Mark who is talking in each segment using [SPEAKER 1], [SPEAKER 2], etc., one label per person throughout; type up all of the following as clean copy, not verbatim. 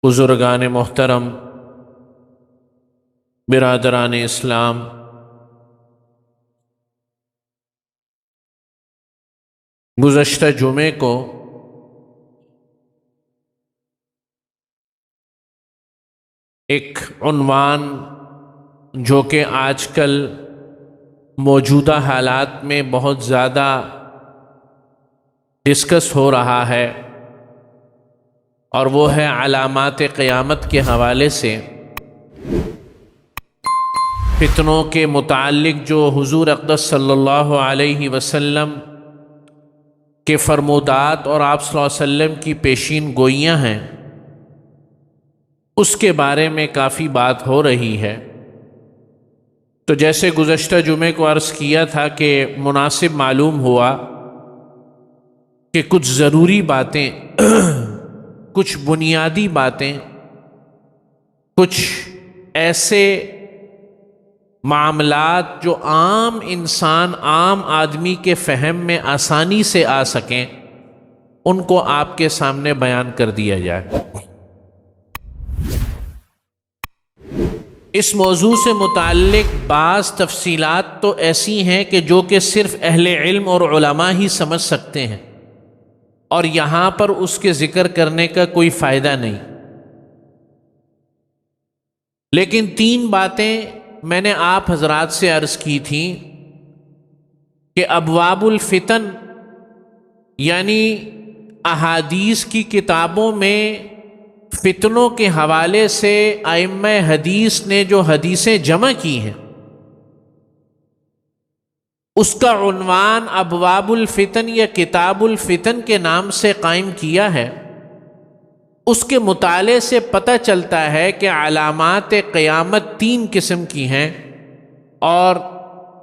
[SPEAKER 1] بزرگان محترم، برادران اسلام، گزشتہ جمعے کو ایک عنوان جو کہ آج کل موجودہ حالات میں بہت زیادہ ڈسکس ہو رہا ہے، اور وہ ہے علامات قیامت کے حوالے سے فتنوں کے متعلق جو حضور اقدس صلی اللہ علیہ وسلم کے فرمودات اور آپ صلی اللہ علیہ وسلم کی پیشین گوئیاں ہیں، اس کے بارے میں کافی بات ہو رہی ہے۔ تو جیسے گزشتہ جمعے کو عرض کیا تھا کہ مناسب معلوم ہوا کہ کچھ ضروری باتیں کچھ بنیادی باتیں، کچھ ایسے معاملات جو عام انسان، عام آدمی کے فہم میں آسانی سے آ سکیں، ان کو آپ کے سامنے بیان کر دیا جائے۔ اس موضوع سے متعلق بعض تفصیلات تو ایسی ہیں کہ جو کہ صرف اہل علم اور علماء ہی سمجھ سکتے ہیں، اور یہاں پر اس کے ذکر کرنے کا کوئی فائدہ نہیں۔ لیکن 3 باتیں میں نے آپ حضرات سے عرض کی تھیں کہ ابواب الفتن، یعنی احادیث کی کتابوں میں فتنوں کے حوالے سے ائمہ حدیث نے جو حدیثیں جمع کی ہیں، اس کا عنوان ابواب الفتن یا کتاب الفتن کے نام سے قائم کیا ہے۔ اس کے مطالعے سے پتہ چلتا ہے کہ علامات قیامت 3 قسم کی ہیں، اور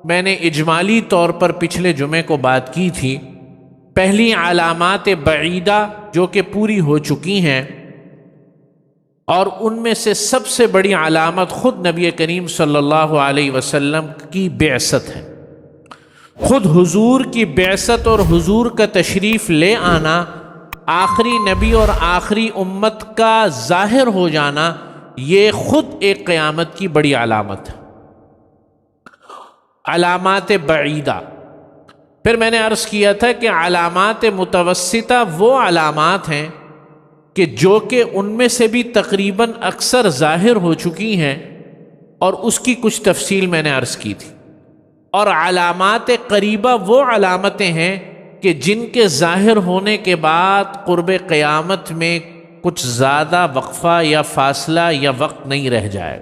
[SPEAKER 1] میں نے اجمالی طور پر پچھلے جمعے کو بات کی تھی۔ پہلی علامات بعیدہ جو کہ پوری ہو چکی ہیں، اور ان میں سے سب سے بڑی علامت خود نبی کریم صلی اللہ علیہ وسلم کی بعثت ہے۔ خود حضور کی بعثت اور حضور کا تشریف لے آنا، آخری نبی اور آخری امت کا ظاہر ہو جانا، یہ خود ایک قیامت کی بڑی علامت ہے۔ علامات بعیدہ۔ پھر میں نے عرض کیا تھا کہ علامات متوسطہ وہ علامات ہیں کہ جو کہ ان میں سے بھی تقریباً اکثر ظاہر ہو چکی ہیں، اور اس کی کچھ تفصیل میں نے عرض کی تھی۔ اور علامات قریبہ وہ علامتیں ہیں کہ جن کے ظاہر ہونے کے بعد قرب قیامت میں کچھ زیادہ وقفہ یا فاصلہ یا وقت نہیں رہ جائے۔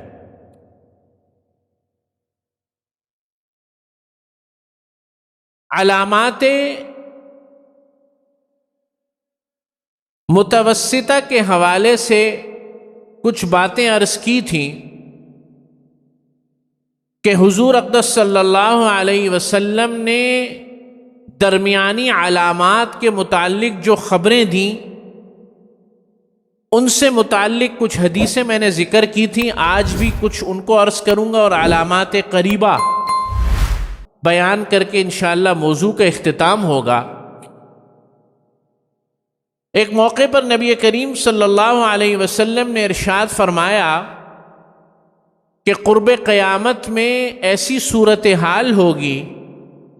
[SPEAKER 1] علامات متوسطہ کے حوالے سے کچھ باتیں عرض کی تھیں کہ حضور اقدس صلی اللہ علیہ وسلم نے درمیانی علامات کے متعلق جو خبریں دیں، ان سے متعلق کچھ حدیثیں میں نے ذکر کی تھیں۔ آج بھی کچھ ان کو عرض کروں گا، اور علامات قریبہ بیان کر کے انشاءاللہ موضوع کا اختتام ہوگا۔ ایک موقع پر نبی کریم صلی اللہ علیہ وسلم نے ارشاد فرمایا کہ قرب قیامت میں ایسی صورتحال ہوگی،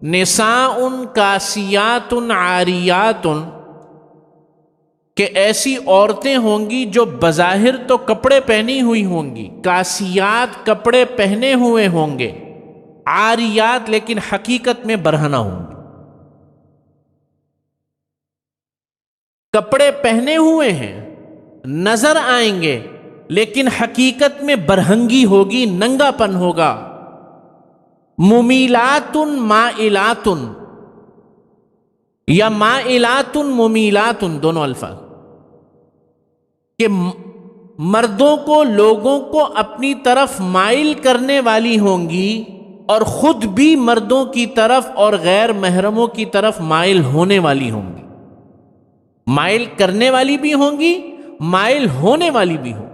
[SPEAKER 1] نساء کاسیات عاریات، کہ ایسی عورتیں ہوں گی جو بظاہر تو کپڑے پہنی ہوئی ہوں گی، کاسیات کپڑے پہنے ہوئے ہوں گے، عاریات لیکن حقیقت میں برہنہ ہوں گے۔ کپڑے پہنے ہوئے ہیں، نظر آئیں گے، لیکن حقیقت میں برہنگی ہوگی، ننگا پن ہوگا۔ ممیلات مائلات، یا مائلات ممیلات، دونوں الفاظ، کہ مردوں کو، لوگوں کو اپنی طرف مائل کرنے والی ہوں گی، اور خود بھی مردوں کی طرف اور غیر محرموں کی طرف مائل ہونے والی ہوں گی۔ مائل کرنے والی بھی ہوں گی، مائل ہونے والی بھی ہوں۔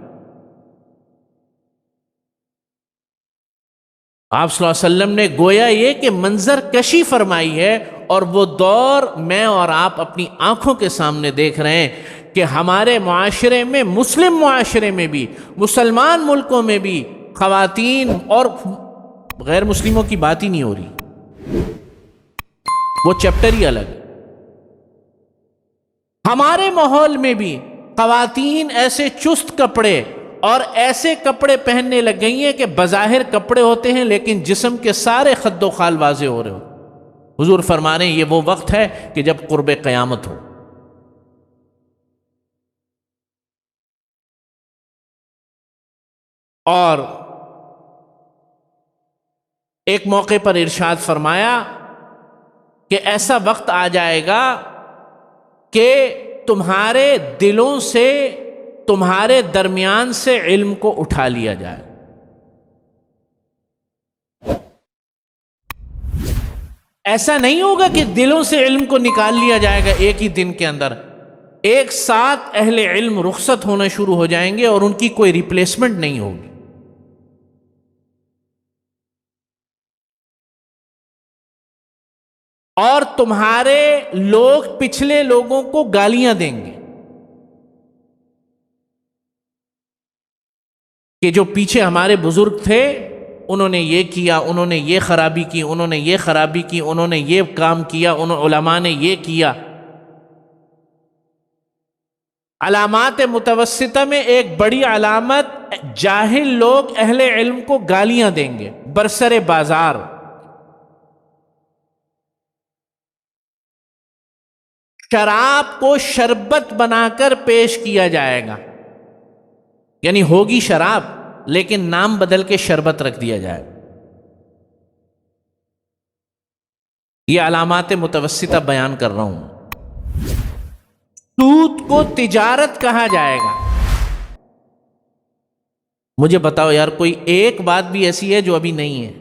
[SPEAKER 1] آپ صلی اللہ علیہ وسلم نے گویا یہ کہ منظر کشی فرمائی ہے، اور وہ دور میں اور آپ اپنی آنکھوں کے سامنے دیکھ رہے ہیں کہ ہمارے معاشرے میں، مسلم معاشرے میں بھی، مسلمان ملکوں میں بھی خواتین اور غیر مسلموں کی بات ہی نہیں ہو رہی، وہ چیپٹر ہی الگ۔ ہمارے ماحول میں بھی خواتین ایسے چست کپڑے اور ایسے کپڑے پہننے لگ گئی ہیں کہ بظاہر کپڑے ہوتے ہیں لیکن جسم کے سارے خد و خال واضح ہو رہے ہو۔ حضور فرما رہے ہیں یہ وہ وقت ہے کہ جب قرب قیامت ہو۔ اور ایک موقع پر ارشاد فرمایا کہ ایسا وقت آ جائے گا کہ تمہارے دلوں سے، تمہارے درمیان سے علم کو اٹھا لیا جائے۔ ایسا نہیں ہوگا کہ دلوں سے علم کو نکال لیا جائے گا ایک ہی دن کے اندر، ایک ساتھ اہل علم رخصت ہونا شروع ہو جائیں گے اور ان کی کوئی ریپلیسمنٹ نہیں ہوگی۔ اور تمہارے لوگ پچھلے لوگوں کو گالیاں دیں گے کہ جو پیچھے ہمارے بزرگ تھے انہوں نے یہ کیا، انہوں نے یہ خرابی کی، انہوں نے یہ خرابی کی، انہوں نے یہ کام کیا، علماء نے یہ کیا۔ علامات متوسطہ میں ایک بڑی علامت، جاہل لوگ اہل علم کو گالیاں دیں گے برسر بازار۔ شراب کو شربت بنا کر پیش کیا جائے گا، یعنی ہوگی شراب لیکن نام بدل کے شربت رکھ دیا جائے۔ یہ علامات متوسطہ بیان کر رہا ہوں۔ سود کو تجارت کہا جائے گا۔ مجھے بتاؤ یار، کوئی ایک بات بھی ایسی ہے جو ابھی نہیں ہے؟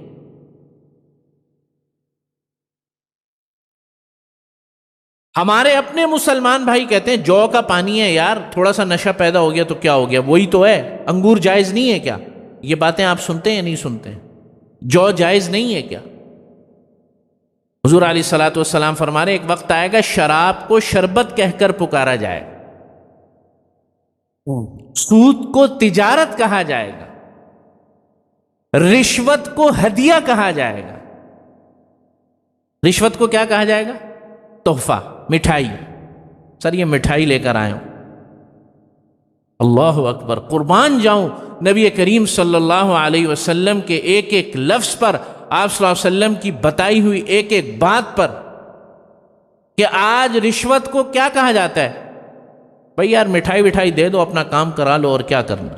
[SPEAKER 1] ہمارے اپنے مسلمان بھائی کہتے ہیں جو کا پانی ہے یار، تھوڑا سا نشہ پیدا ہو گیا تو کیا ہو گیا، وہی تو ہے۔ انگور جائز نہیں ہے کیا؟ یہ باتیں آپ سنتے ہیں یا نہیں سنتے ہیں؟ جو جائز نہیں ہے کیا؟ حضور علیہ الصلوۃ والسلام فرما رہے ایک وقت آئے گا شراب کو شربت کہہ کر پکارا جائے، سود کو تجارت کہا جائے گا، رشوت کو ہدیہ کہا جائے گا۔ رشوت کو کیا کہا جائے گا؟ تحفہ، مٹھائی۔ سر یہ مٹھائی لے کر آئے ہوں، اللہ اکبر، قربان جاؤں نبی کریم صلی اللہ علیہ وسلم کے ایک ایک لفظ پر، آپ صلی اللہ علیہ وسلم کی بتائی ہوئی ایک ایک بات پر، کہ آج رشوت کو کیا کہا جاتا ہے؟ بھئی یار مٹھائی وٹھائی دے دو، اپنا کام کرا لو، اور کیا کرنا۔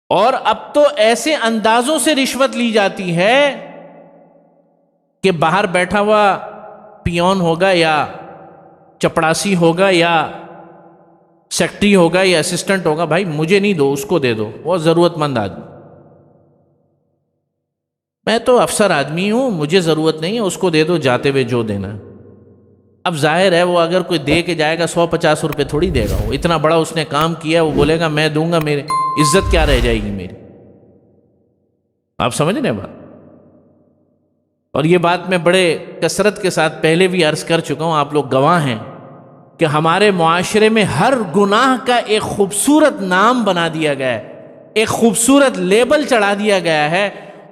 [SPEAKER 1] اور اب تو ایسے اندازوں سے رشوت لی جاتی ہے کہ باہر بیٹھا ہوا پیون ہوگا یا چپڑاسی ہوگا یا سیکٹری ہوگا یا اسسٹنٹ ہوگا، بھائی مجھے نہیں دو، اس کو دے دو، وہ ضرورت مند آدمی، میں تو افسر آدمی ہوں، مجھے ضرورت نہیں ہے، اس کو دے دو، جاتے ہوئے جو دینا۔ اب ظاہر ہے وہ اگر کوئی دے کے جائے گا 150 روپے تھوڑی دے گا، وہ اتنا بڑا اس نے کام کیا، وہ بولے گا میں دوں گا، میری عزت کیا رہ جائے گی میری؟ آپ سمجھ رہے ہیں بات؟ اور یہ بات میں بڑے کثرت کے ساتھ پہلے بھی عرض کر چکا ہوں، آپ لوگ گواہ ہیں کہ ہمارے معاشرے میں ہر گناہ کا ایک خوبصورت نام بنا دیا گیا ہے، ایک خوبصورت لیبل چڑھا دیا گیا ہے،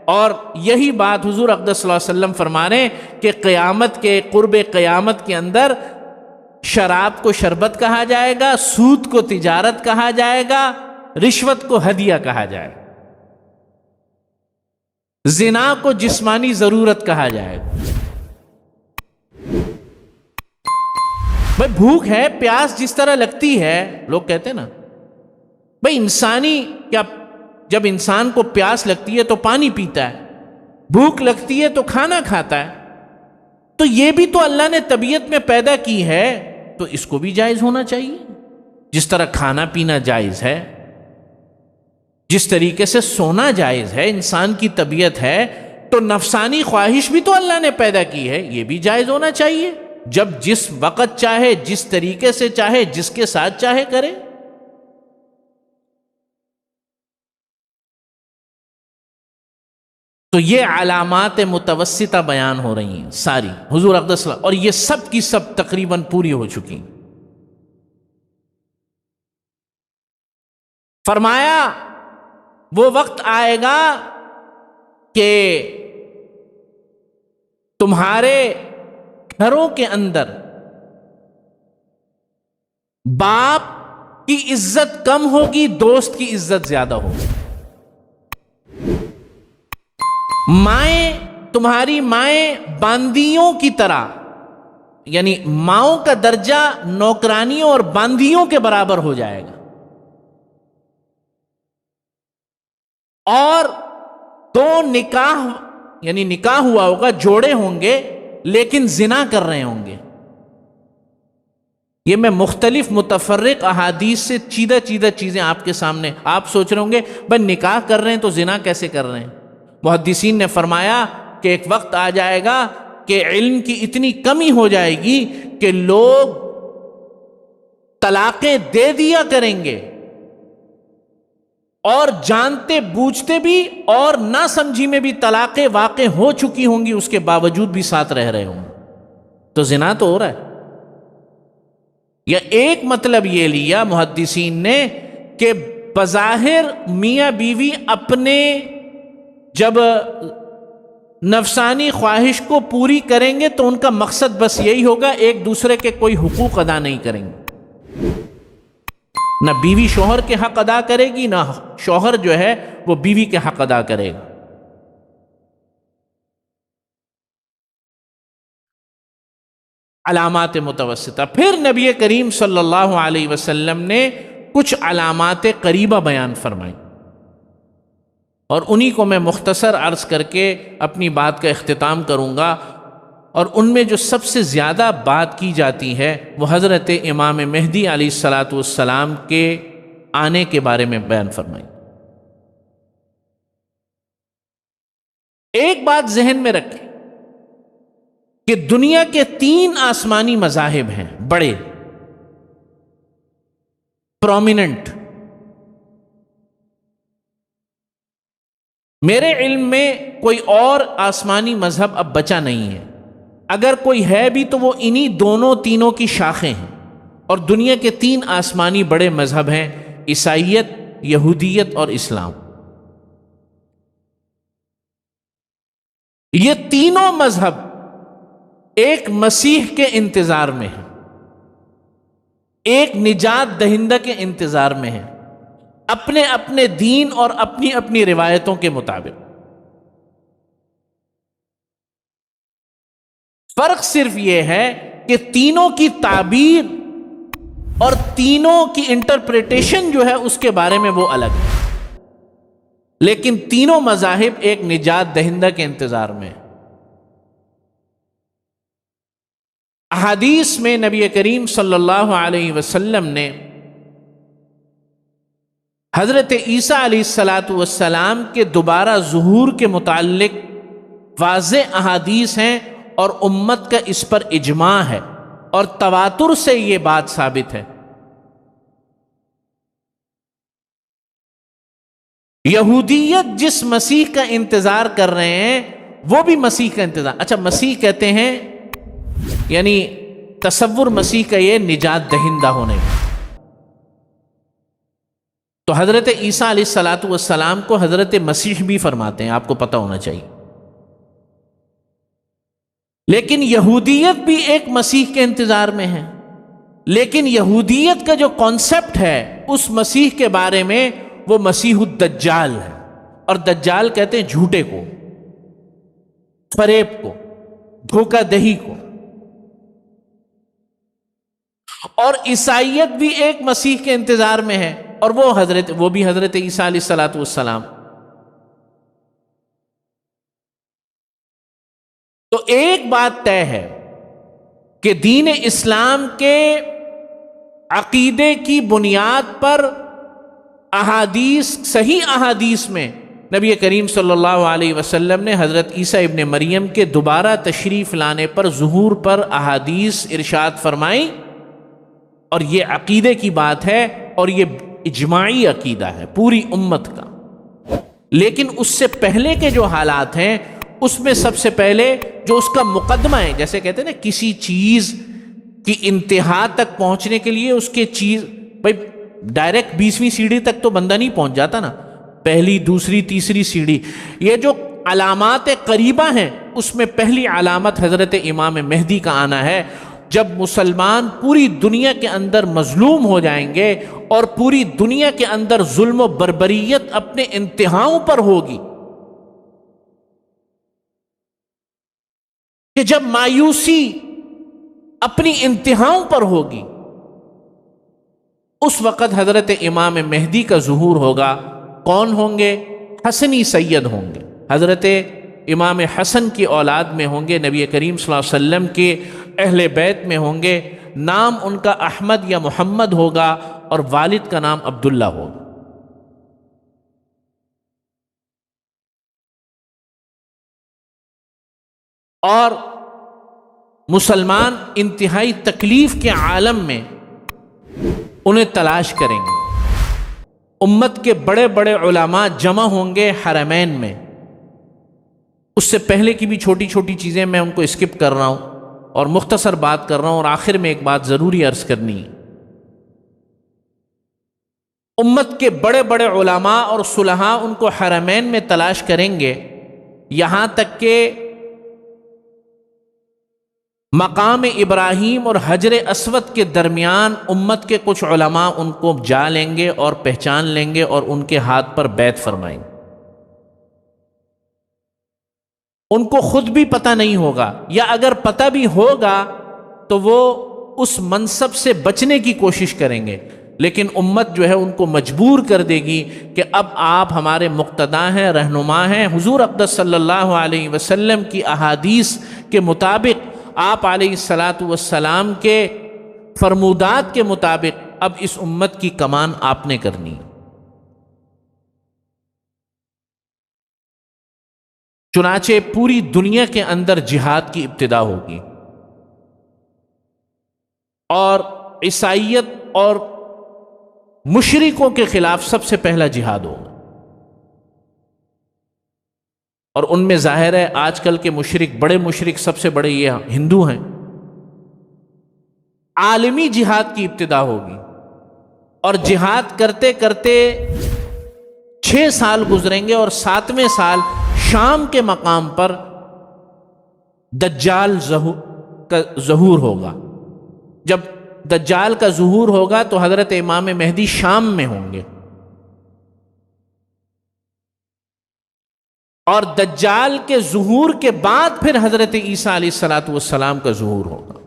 [SPEAKER 1] اور یہی بات حضور اقدس صلی اللہ علیہ وسلم فرما رہے ہیں کہ قیامت کے قرب قیامت کے اندر شراب کو شربت کہا جائے گا، سود کو تجارت کہا جائے گا، رشوت کو ہدیہ کہا جائے گا، زنا کو جسمانی ضرورت کہا جائے گا۔ بھئی بھوک ہے، پیاس جس طرح لگتی ہے، لوگ کہتے ہیں نا بھئی انسانی کیا، جب انسان کو پیاس لگتی ہے تو پانی پیتا ہے، بھوک لگتی ہے تو کھانا کھاتا ہے، تو یہ بھی تو اللہ نے طبیعت میں پیدا کی ہے، تو اس کو بھی جائز ہونا چاہیے۔ جس طرح کھانا پینا جائز ہے، جس طریقے سے سونا جائز ہے، انسان کی طبیعت ہے، تو نفسانی خواہش بھی تو اللہ نے پیدا کی ہے، یہ بھی جائز ہونا چاہیے، جب جس وقت چاہے، جس طریقے سے چاہے، جس کے ساتھ چاہے کرے۔ تو یہ علامات متوسطہ بیان ہو رہی ہیں ساری حضور اقدس صلی اللہ، اور یہ سب کی سب تقریباً پوری ہو چکی. فرمایا وہ وقت آئے گا کہ تمہارے گھروں کے اندر باپ کی عزت کم ہوگی، دوست کی عزت زیادہ ہوگی. مائیں، تمہاری مائیں باندیوں کی طرح، یعنی ماؤں کا درجہ نوکرانیوں اور باندیوں کے برابر ہو جائے گا. اور دو نکاح، یعنی نکاح ہوا ہوگا، جوڑے ہوں گے لیکن زنا کر رہے ہوں گے. یہ میں مختلف متفرق احادیث سے چیدہ چیزیں آپ کے سامنے، آپ سوچ رہے ہوں گے بھائی نکاح کر رہے ہیں تو زنا کیسے کر رہے ہیں؟ محدثین نے فرمایا کہ ایک وقت آ جائے گا کہ علم کی اتنی کمی ہو جائے گی کہ لوگ طلاقیں دے دیا کریں گے، اور جانتے بوجھتے بھی اور نہ سمجھی میں بھی طلاقیں واقع ہو چکی ہوں گی، اس کے باوجود بھی ساتھ رہ رہے ہوں. تو زنا تو ہو رہا ہے. یا ایک مطلب یہ لیا محدثین نے کہ بظاہر میاں بیوی اپنے جب نفسانی خواہش کو پوری کریں گے تو ان کا مقصد بس یہی ہوگا، ایک دوسرے کے کوئی حقوق ادا نہیں کریں گے. نہ بیوی شوہر کے حق ادا کرے گی، نہ شوہر جو ہے وہ بیوی کے حق ادا کرے گا. علامات متوسطہ. پھر نبی کریم صلی اللہ علیہ وسلم نے کچھ علامات قریبہ بیان فرمائی، اور انہی کو میں مختصر عرض کر کے اپنی بات کا اختتام کروں گا. اور ان میں جو سب سے زیادہ بات کی جاتی ہے وہ حضرت امام مہدی علیہ الصلاۃ والسلام کے آنے کے بارے میں بیان فرمائی. ایک بات ذہن میں رکھیں کہ دنیا کے 3 آسمانی مذاہب ہیں بڑے پرومیننٹ. میرے علم میں کوئی اور آسمانی مذہب اب بچا نہیں ہے. اگر کوئی ہے بھی تو وہ انہی تینوں کی شاخیں ہیں. اور دنیا کے 3 آسمانی بڑے مذہب ہیں، عیسائیت، یہودیت اور اسلام. یہ تینوں مذہب ایک مسیح کے انتظار میں ہیں، ایک نجات دہندہ کے انتظار میں ہیں، اپنے اپنے دین اور اپنی اپنی روایتوں کے مطابق. فرق صرف یہ ہے کہ تینوں کی تعبیر اور تینوں کی انٹرپریٹیشن جو ہے اس کے بارے میں وہ الگ ہے، لیکن تینوں مذاہب ایک نجات دہندہ کے انتظار میں. احادیث میں نبی کریم صلی اللہ علیہ وسلم نے حضرت عیسیٰ علیہ الصلاۃ والسلام کے دوبارہ ظہور کے متعلق واضح احادیث ہیں، اور امت کا اس پر اجماع ہے، اور تواتر سے یہ بات ثابت ہے. یہودیت جس مسیح کا انتظار کر رہے ہیں وہ بھی مسیح کا انتظار. اچھا، مسیح کہتے ہیں یعنی تصور مسیح کا یہ نجات دہندہ ہونے کا. تو حضرت عیسیٰ علیہ الصلاۃ والسلام کو حضرت مسیح بھی فرماتے ہیں، آپ کو پتہ ہونا چاہیے. لیکن یہودیت بھی ایک مسیح کے انتظار میں ہے، لیکن یہودیت کا جو کانسیپٹ ہے اس مسیح کے بارے میں وہ مسیح الدجال ہے. اور دجال کہتے ہیں جھوٹے کو، فریب کو، دھوکہ دہی کو. اور عیسائیت بھی ایک مسیح کے انتظار میں ہے، اور وہ بھی حضرت عیسیٰ علیہ الصلاۃ والسلام. تو ایک بات طے ہے کہ دین اسلام کے عقیدے کی بنیاد پر احادیث، صحیح احادیث میں نبی کریم صلی اللہ علیہ وسلم نے حضرت عیسیٰ ابن مریم کے دوبارہ تشریف لانے پر، ظہور پر احادیث ارشاد فرمائی. اور یہ عقیدے کی بات ہے، اور یہ اجماعی عقیدہ ہے پوری امت کا. لیکن اس سے پہلے کے جو حالات ہیں اس میں سب سے پہلے جو اس کا مقدمہ ہے، جیسے کہتے ہیں نا کسی چیز کی انتہا تک پہنچنے کے لیے اس کے چیز، بھائی ڈائریکٹ 20ویں سیڑھی تک تو بندہ نہیں پہنچ جاتا نا، پہلی دوسری تیسری سیڑھی، یہ جو علامات قریبہ ہیں اس میں پہلی علامت حضرت امام مہدی کا آنا ہے، جب مسلمان پوری دنیا کے اندر مظلوم ہو جائیں گے اور پوری دنیا کے اندر ظلم و بربریت اپنے انتہاؤں پر ہوگی، کہ جب مایوسی اپنی انتہاؤں پر ہوگی، اس وقت حضرت امام مہدی کا ظہور ہوگا۔ کون ہوں گے؟ حسنی سید ہوں گے، حضرت امام حسن کی اولاد میں ہوں گے، نبی کریم صلی اللہ علیہ وسلم کے اہل بیت میں ہوں گے، نام ان کا احمد یا محمد ہوگا اور والد کا نام عبداللہ ہوگا۔ اور مسلمان انتہائی تکلیف کے عالم میں انہیں تلاش کریں گے، امت کے بڑے بڑے علماء جمع ہوں گے حرمین میں۔ اس سے پہلے کی بھی چھوٹی چھوٹی چیزیں میں ان کو اسکپ کر رہا ہوں اور مختصر بات کر رہا ہوں، اور آخر میں ایک بات ضروری عرض کرنی ہے۔ امت کے بڑے بڑے علماء اور صلحاء ان کو حرمین میں تلاش کریں گے، یہاں تک کہ مقام ابراہیم اور حجر اسود کے درمیان امت کے کچھ علماء ان کو جا لیں گے اور پہچان لیں گے اور ان کے ہاتھ پر بیعت فرمائیں گے۔ ان کو خود بھی پتہ نہیں ہوگا، یا اگر پتہ بھی ہوگا تو وہ اس منصب سے بچنے کی کوشش کریں گے، لیکن امت جو ہے ان کو مجبور کر دے گی کہ اب آپ ہمارے مقتدا ہیں، رہنما ہیں۔ حضور اقدس صلی اللہ علیہ وسلم کی احادیث کے مطابق، آپ علیہ الصلاۃ والسلام کے فرمودات کے مطابق اب اس امت کی کمان آپ نے کرنی۔ چنانچہ پوری دنیا کے اندر جہاد کی ابتدا ہوگی، اور عیسائیت اور مشرکوں کے خلاف سب سے پہلا جہاد ہوگا۔ اور ان میں ظاہر ہے آج کل کے مشرک، بڑے مشرک سب سے بڑے یہ ہندو ہیں۔ عالمی جہاد کی ابتدا ہوگی، اور جہاد کرتے کرتے 6 سال گزریں گے، اور 7ویں سال شام کے مقام پر دجال کا ظہور ہوگا۔ جب دجال کا ظہور ہوگا تو حضرت امام مہدی شام میں ہوں گے، اور دجال کے ظہور کے بعد پھر حضرت عیسیٰ علیہ الصلاۃ والسلام کا ظہور ہوگا۔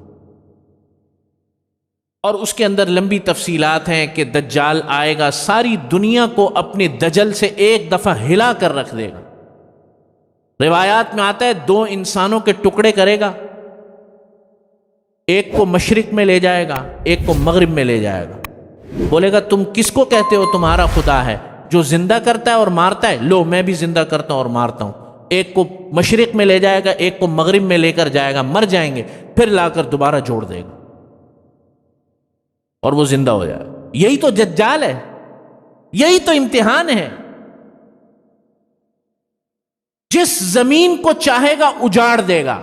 [SPEAKER 1] اور اس کے اندر لمبی تفصیلات ہیں کہ دجال آئے گا، ساری دنیا کو اپنے دجل سے ایک دفعہ ہلا کر رکھ دے گا۔ روایات میں آتا ہے 2 انسانوں کے ٹکڑے کرے گا، ایک کو مشرق میں لے جائے گا، ایک کو مغرب میں لے جائے گا، بولے گا تم کس کو کہتے ہو تمہارا خدا ہے؟ جو زندہ کرتا ہے اور مارتا ہے، لو میں بھی زندہ کرتا ہوں اور مارتا ہوں۔ ایک کو مشرق میں لے جائے گا، ایک کو مغرب میں لے کر جائے گا، مر جائیں گے، پھر لا کر دوبارہ جوڑ دے گا اور وہ زندہ ہو جائے گا۔ یہی تو دجال ہے، یہی تو امتحان ہے۔ جس زمین کو چاہے گا اجاڑ دے گا۔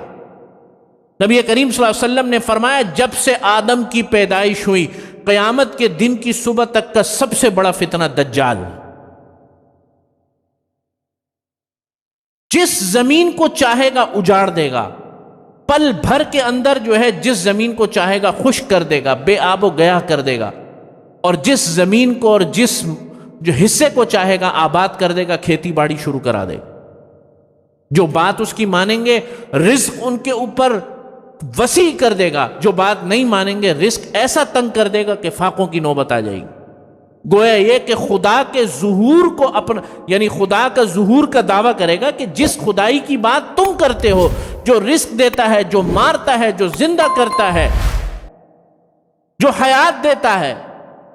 [SPEAKER 1] نبی کریم صلی اللہ علیہ وسلم نے فرمایا جب سے آدم کی پیدائش ہوئی قیامت کے دن کی صبح تک کا سب سے بڑا فتنہ دجال۔ جس زمین کو چاہے گا اجاڑ دے گا، پل بھر کے اندر جو ہے جس زمین کو چاہے گا خشک کر دے گا، بے آب و گیا کر دے گا، اور جس زمین کو اور جس جو حصے کو چاہے گا آباد کر دے گا، کھیتی باڑی شروع کرا دے گا۔ جو بات اس کی مانیں گے رزق ان کے اوپر وسیع کر دے گا، جو بات نہیں مانیں گے رزق ایسا تنگ کر دے گا کہ فاقوں کی نوبت آ جائے گی۔ گویا یہ کہ خدا کے ظہور کو اپنا، یعنی خدا کا ظہور کا دعویٰ کرے گا کہ جس خدائی کی بات تم کرتے ہو، جو رزق دیتا ہے، جو مارتا ہے، جو زندہ کرتا ہے، جو حیات دیتا ہے،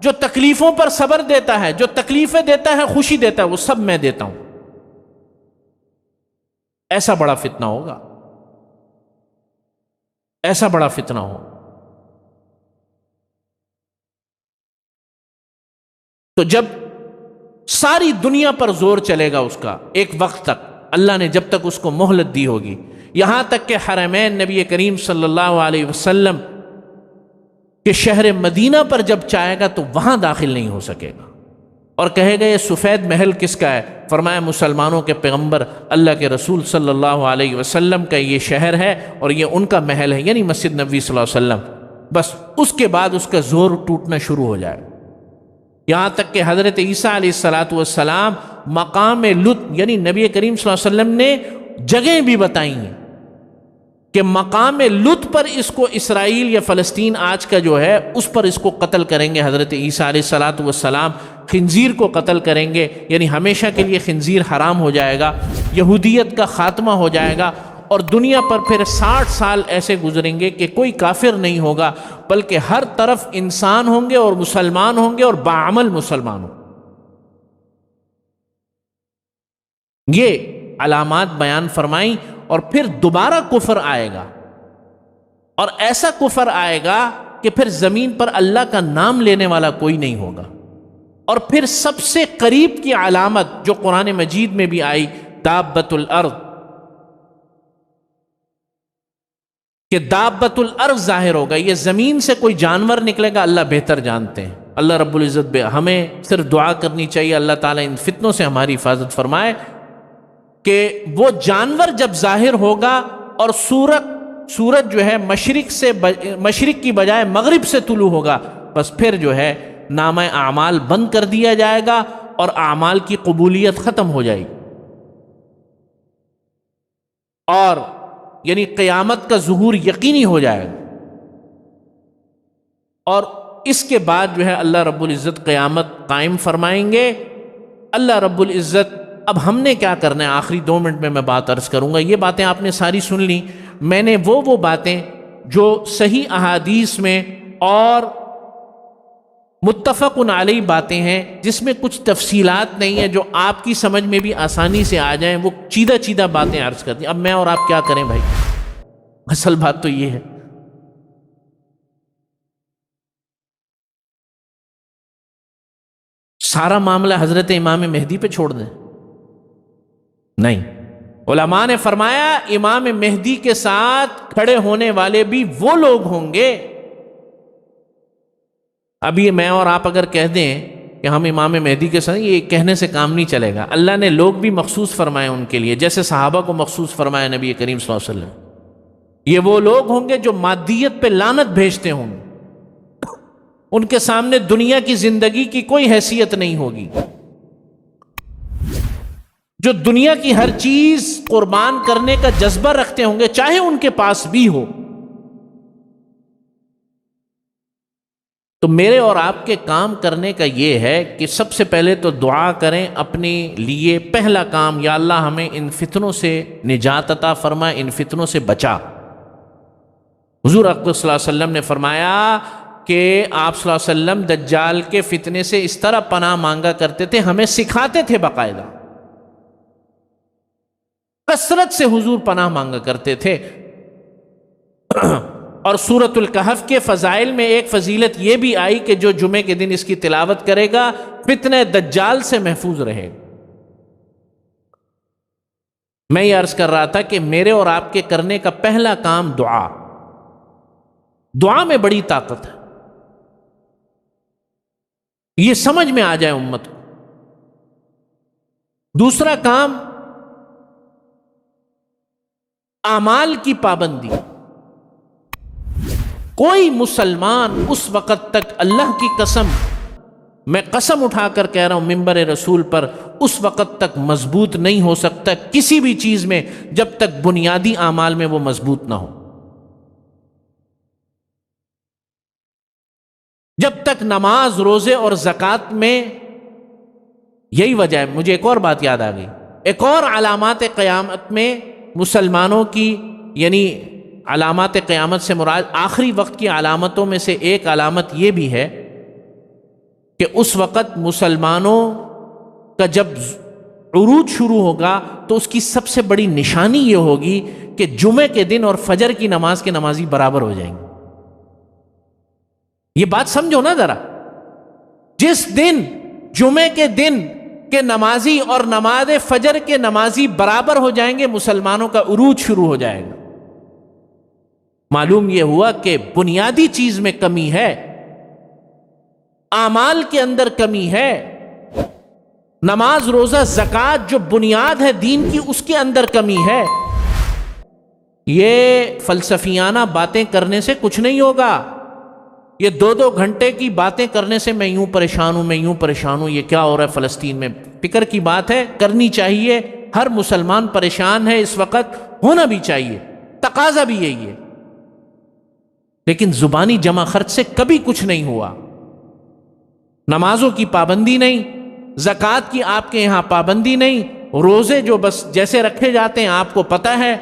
[SPEAKER 1] جو تکلیفوں پر صبر دیتا ہے، جو تکلیفیں دیتا ہے، خوشی دیتا ہے، وہ سب میں دیتا ہوں۔ ایسا بڑا فتنہ ہوگا، ایسا بڑا فتنہ ہو۔ تو جب ساری دنیا پر زور چلے گا اس کا ایک وقت تک، اللہ نے جب تک اس کو مہلت دی ہوگی، یہاں تک کہ حرمین نبی کریم صلی اللہ علیہ وسلم کہ شہر مدینہ پر جب چاہے گا تو وہاں داخل نہیں ہو سکے گا، اور کہے گا یہ سفید محل کس کا ہے؟ فرمایا مسلمانوں کے پیغمبر اللہ کے رسول صلی اللہ علیہ وسلم کا یہ شہر ہے اور یہ ان کا محل ہے، یعنی مسجد نبوی صلی اللہ علیہ وسلم۔ بس اس کے بعد اس کا زور ٹوٹنا شروع ہو جائے، یہاں تک کہ حضرت عیسیٰ علیہ السلام مقام لط، یعنی نبی کریم صلی اللہ علیہ وسلم نے جگہیں بھی بتائی ہیں کہ مقام لط پر اس کو اسرائیل یا فلسطین آج کا جو ہے اس پر اس کو قتل کریں گے۔ حضرت عیسیٰ علیہ السلام خنزیر کو قتل کریں گے، یعنی ہمیشہ کے لیے خنزیر حرام ہو جائے گا، یہودیت کا خاتمہ ہو جائے گا، اور دنیا پر پھر 60 سال ایسے گزریں گے کہ کوئی کافر نہیں ہوگا، بلکہ ہر طرف انسان ہوں گے اور مسلمان ہوں گے اور باعمل مسلمان ہوں۔ یہ علامات بیان فرمائیں، اور پھر دوبارہ کفر آئے گا، اور ایسا کفر آئے گا کہ پھر زمین پر اللہ کا نام لینے والا کوئی نہیں ہوگا۔ اور پھر سب سے قریب کی علامت جو قرآن مجید میں بھی آئی، دابۃ الارض، کہ دابۃ الارض ظاہر ہوگا، یہ زمین سے کوئی جانور نکلے گا، اللہ بہتر جانتے ہیں۔ اللہ رب العزت ہمیں صرف دعا کرنی چاہیے اللہ تعالیٰ ان فتنوں سے ہماری حفاظت فرمائے، کہ وہ جانور جب ظاہر ہوگا اور سورج جو ہے مشرق کی بجائے مغرب سے طلوع ہوگا، بس پھر جو ہے نامہ اعمال بند کر دیا جائے گا اور اعمال کی قبولیت ختم ہو جائے گی، اور یعنی قیامت کا ظہور یقینی ہو جائے گا۔ اور اس کے بعد جو ہے اللہ رب العزت قیامت قائم فرمائیں گے۔ اللہ رب العزت، اب ہم نے کیا کرنا ہے؟ آخری 2 منٹ میں بات عرض کروں گا۔ یہ باتیں آپ نے ساری سن لی، میں نے وہ باتیں جو صحیح احادیث میں اور متفق علیہ باتیں ہیں، جس میں کچھ تفصیلات نہیں ہیں، جو آپ کی سمجھ میں بھی آسانی سے آ جائیں، وہ چیدہ باتیں عرض کرتی ہیں۔ اب میں اور آپ کیا کریں بھائی؟ اصل بات تو یہ ہے، سارا معاملہ حضرت امام مہدی پہ چھوڑ دیں؟ نہیں، علماء نے فرمایا امام مہدی کے ساتھ کھڑے ہونے والے بھی وہ لوگ ہوں گے۔ اب یہ میں اور آپ اگر کہہ دیں کہ ہم امام مہدی کے ساتھ، یہ کہنے سے کام نہیں چلے گا۔ اللہ نے لوگ بھی مخصوص فرمائے ان کے لیے، جیسے صحابہ کو مخصوص فرمایا نبی کریم صلی اللہ علیہ وسلم۔ یہ وہ لوگ ہوں گے جو مادیت پہ لعنت بھیجتے ہوں گے، ان کے سامنے دنیا کی زندگی کی کوئی حیثیت نہیں ہوگی، جو دنیا کی ہر چیز قربان کرنے کا جذبہ رکھتے ہوں گے، چاہے ان کے پاس بھی ہو۔ تو میرے اور آپ کے کام کرنے کا یہ ہے کہ سب سے پہلے تو دعا کریں اپنے لیے۔ پہلا کام، یا اللہ ہمیں ان فتنوں سے نجات عطا فرما، ان فتنوں سے بچا۔ حضور اقدس صلی اللہ علیہ وسلم نے فرمایا کہ آپ صلی اللہ علیہ وسلم دجال کے فتنے سے اس طرح پناہ مانگا کرتے تھے، ہمیں سکھاتے تھے باقاعدہ، کثرت سے حضور پناہ مانگا کرتے تھے۔ اور سورۃ الکہف کے فضائل میں ایک فضیلت یہ بھی آئی کہ جو جمعے کے دن اس کی تلاوت کرے گا فتنہ دجال سے محفوظ رہے گا۔ میں یہ عرض کر رہا تھا کہ میرے اور آپ کے کرنے کا پہلا کام دعا، دعا میں بڑی طاقت ہے، یہ سمجھ میں آ جائے امت کو۔ دوسرا کام، اعمال کی پابندی۔ کوئی مسلمان اس وقت تک، اللہ کی قسم، میں قسم اٹھا کر کہہ رہا ہوں منبر رسول پر، اس وقت تک مضبوط نہیں ہو سکتا کسی بھی چیز میں جب تک بنیادی اعمال میں وہ مضبوط نہ ہو۔ جب تک نماز، روزے اور زکوٰۃ میں، یہی وجہ ہے۔ مجھے ایک اور بات یاد آ گئی، ایک اور علامات قیامت میں مسلمانوں کی، یعنی علامات قیامت سے مراد آخری وقت کی علامتوں میں سے ایک علامت یہ بھی ہے کہ اس وقت مسلمانوں کا جب عروج شروع ہوگا تو اس کی سب سے بڑی نشانی یہ ہوگی کہ جمعے کے دن اور فجر کی نماز کے نمازی برابر ہو جائیں گے۔ یہ بات سمجھو نا ذرا، جس دن جمعے کے دن کہ نمازی اور نماز فجر کے نمازی برابر ہو جائیں گے، مسلمانوں کا عروج شروع ہو جائے گا۔ معلوم یہ ہوا کہ بنیادی چیز میں کمی ہے، اعمال کے اندر کمی ہے۔ نماز، روزہ، زکوٰۃ جو بنیاد ہے دین کی، اس کے اندر کمی ہے۔ یہ فلسفیانہ باتیں کرنے سے کچھ نہیں ہوگا۔ یہ 2 گھنٹے کی باتیں کرنے سے میں یوں پریشان ہوں، میں یوں پریشان ہوں، یہ کیا ہو رہا ہے فلسطین میں، فکر کی بات ہے، کرنی چاہیے۔ ہر مسلمان پریشان ہے اس وقت، ہونا بھی چاہیے، تقاضا بھی یہی ہے۔ لیکن زبانی جمع خرچ سے کبھی کچھ نہیں ہوا۔ نمازوں کی پابندی نہیں، زکوٰۃ کی آپ کے یہاں پابندی نہیں، روزے جو بس جیسے رکھے جاتے ہیں آپ کو پتہ ہے،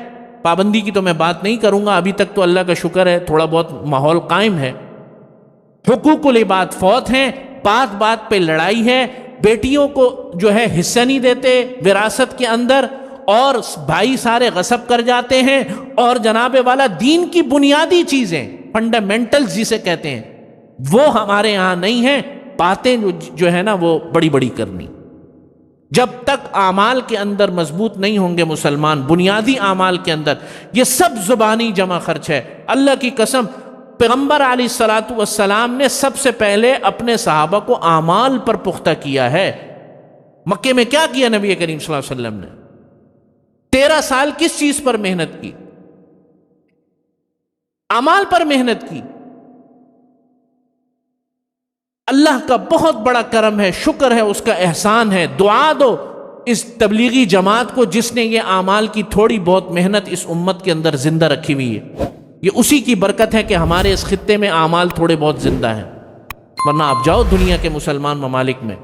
[SPEAKER 1] پابندی کی تو میں بات نہیں کروں گا، ابھی تک تو اللہ کا شکر ہے تھوڑا بہت ماحول قائم ہے۔ حقوق العباد فوت ہیں، بات پہ لڑائی ہے، بیٹیوں کو جو ہے حصہ نہیں دیتے وراثت کے اندر، اور بھائی سارے غصب کر جاتے ہیں، اور جناب والا دین کی بنیادی چیزیں، فنڈامنٹلز جسے کہتے ہیں، وہ ہمارے یہاں نہیں ہیں۔ باتیں جو ہے نا وہ بڑی بڑی کرنی، جب تک اعمال کے اندر مضبوط نہیں ہوں گے مسلمان، بنیادی اعمال کے اندر، یہ سب زبانی جمع خرچ ہے۔ اللہ کی قسم، پیغمبر علیہ الصلوۃ والسلام نے سب سے پہلے اپنے صحابہ کو اعمال پر پختہ کیا ہے۔ مکے میں کیا کیا نبی کریم صلی اللہ علیہ وسلم نے؟ 13 سال کس چیز پر محنت کی؟ اعمال پر محنت کی۔ اللہ کا بہت بڑا کرم ہے، شکر ہے، اس کا احسان ہے۔ دعا دو اس تبلیغی جماعت کو جس نے یہ اعمال کی تھوڑی بہت محنت اس امت کے اندر زندہ رکھی ہوئی ہے۔ یہ اسی کی برکت ہے کہ ہمارے اس خطے میں اعمال تھوڑے بہت زندہ ہیں، ورنہ آپ جاؤ دنیا کے مسلمان ممالک میں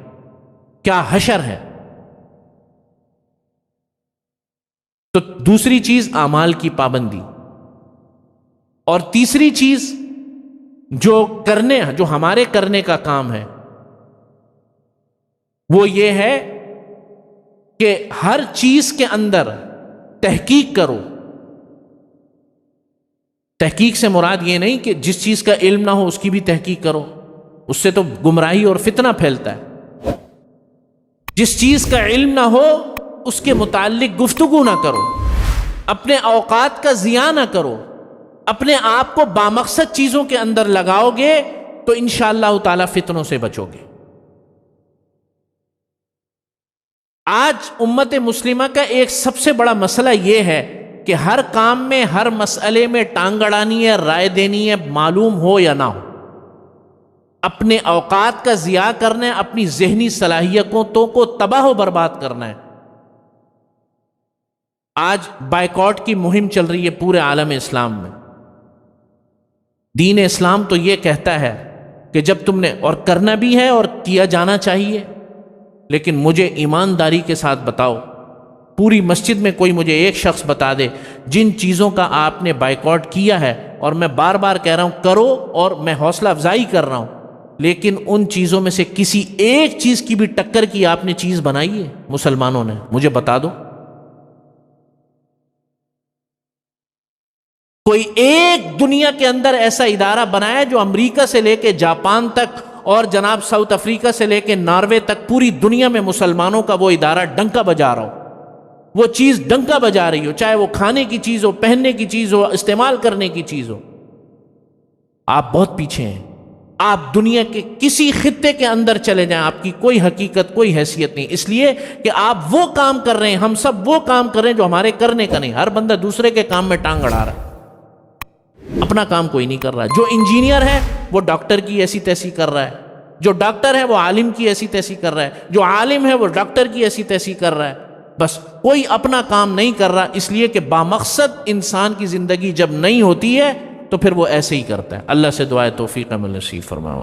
[SPEAKER 1] کیا حشر ہے۔ تو دوسری چیز اعمال کی پابندی، اور تیسری چیز جو ہمارے کرنے کا کام ہے وہ یہ ہے کہ ہر چیز کے اندر تحقیق کرو۔ تحقیق سے مراد یہ نہیں کہ جس چیز کا علم نہ ہو اس کی بھی تحقیق کرو، اس سے تو گمراہی اور فتنہ پھیلتا ہے۔ جس چیز کا علم نہ ہو اس کے متعلق گفتگو نہ کرو، اپنے اوقات کا ضیاع نہ کرو، اپنے آپ کو بامقصد چیزوں کے اندر لگاؤ گے تو انشاءاللہ تعالی فتنوں سے بچو گے۔ آج امت مسلمہ کا ایک سب سے بڑا مسئلہ یہ ہے کہ ہر کام میں، ہر مسئلے میں ٹانگ اڑانی ہے، رائے دینی ہے، معلوم ہو یا نہ ہو، اپنے اوقات کا ضیاع کرنا ہے، اپنی ذہنی صلاحیتوں کو تباہ و برباد کرنا ہے۔ آج بائیکاٹ کی مہم چل رہی ہے پورے عالم اسلام میں۔ دین اسلام تو یہ کہتا ہے کہ جب تم نے، اور کرنا بھی ہے اور کیا جانا چاہیے، لیکن مجھے ایمانداری کے ساتھ بتاؤ، پوری مسجد میں کوئی مجھے ایک شخص بتا دے جن چیزوں کا آپ نے بائیکاٹ کیا ہے، اور میں بار بار کہہ رہا ہوں کرو، اور میں حوصلہ افزائی کر رہا ہوں، لیکن ان چیزوں میں سے کسی ایک چیز کی بھی ٹکر کی آپ نے چیز بنائی ہے مسلمانوں نے؟ مجھے بتا دو۔ کوئی ایک دنیا کے اندر ایسا ادارہ بنایا جو امریکہ سے لے کے جاپان تک اور جناب ساؤتھ افریقہ سے لے کے ناروے تک پوری دنیا میں مسلمانوں کا وہ ادارہ ڈنکا بجا رہا ہو، وہ چیز ڈنکا بجا رہی ہو، چاہے وہ کھانے کی چیز ہو، پہننے کی چیز ہو، استعمال کرنے کی چیز ہو۔ آپ بہت پیچھے ہیں۔ آپ دنیا کے کسی خطے کے اندر چلے جائیں، آپ کی کوئی حقیقت، کوئی حیثیت نہیں، اس لیے کہ آپ وہ کام کر رہے ہیں، ہم سب وہ کام کر رہے ہیں جو ہمارے کرنے کا نہیں۔ ہر بندہ دوسرے کے کام میں ٹانگ اڑا رہا ہے، اپنا کام کوئی نہیں کر رہا۔ جو انجینئر ہے وہ ڈاکٹر کی ایسی تیسی کر رہا ہے، جو ڈاکٹر ہے وہ عالم کی ایسی تیسی کر رہا ہے، جو عالم ہے وہ ڈاکٹر کی ایسی تیسی کر رہا ہے۔ بس کوئی اپنا کام نہیں کر رہا، اس لیے کہ بامقصد انسان کی زندگی جب نہیں ہوتی ہے تو پھر وہ ایسے ہی کرتا ہے۔ اللہ سے دعائے توفیق عمل نصیب فرماؤ۔